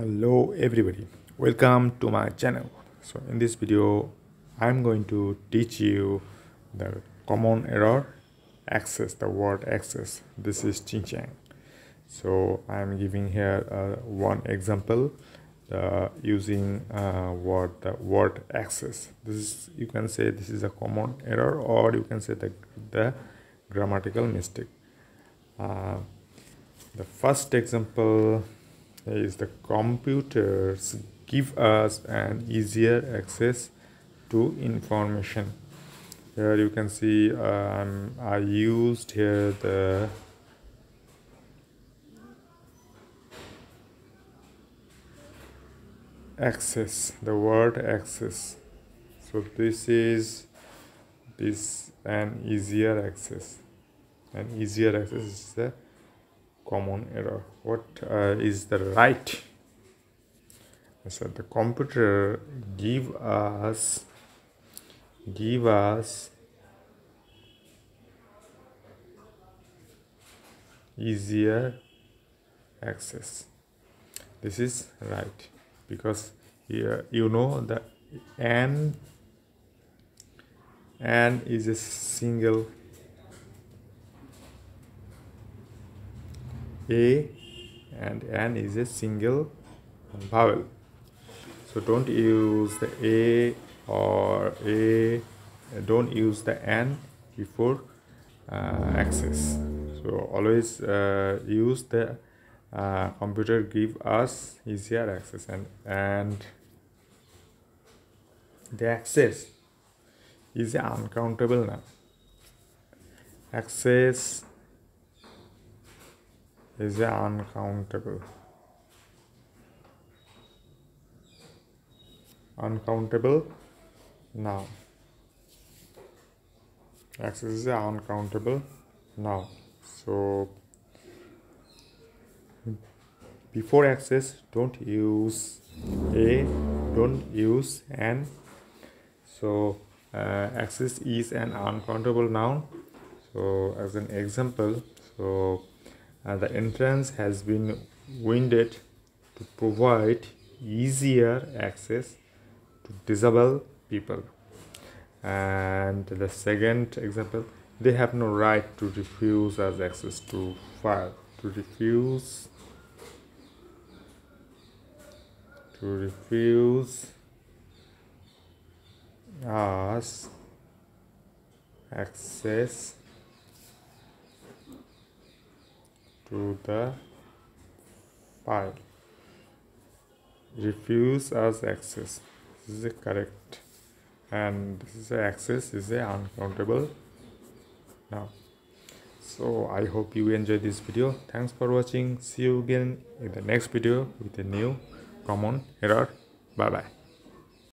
Hello everybody, welcome to my channel. So in this video I'm going to teach you the common error access, the word access. This is Ching-Chang. So I'm giving here one example using the word access. This is, you can say this is a common error, or you can say the grammatical mistake. The first example is the computers give us an easier access to information. Here you can see I used here the access, the word access. So this is an easier access. An easier access is the common error. What is the right? So the computer give us easier access. This is right, because here you know that n is a single A and N is a single vowel. So don't use the A or A, don't use the N before access. So always use the computer give us easier access, and the access is uncountable now. Access is uncountable now. Access is uncountable now. So before access, don't use A, don't use N. So access is an uncountable noun. So as an example, so the entrance has been winded to provide easier access to disabled people. And the second example, they have no right to refuse us access to file. To refuse us access to the file. Refuse us access. This is correct, and this is access is a uncountable now. So I hope you enjoyed this video. Thanks for watching. See you again in the next video with a new common error. Bye bye.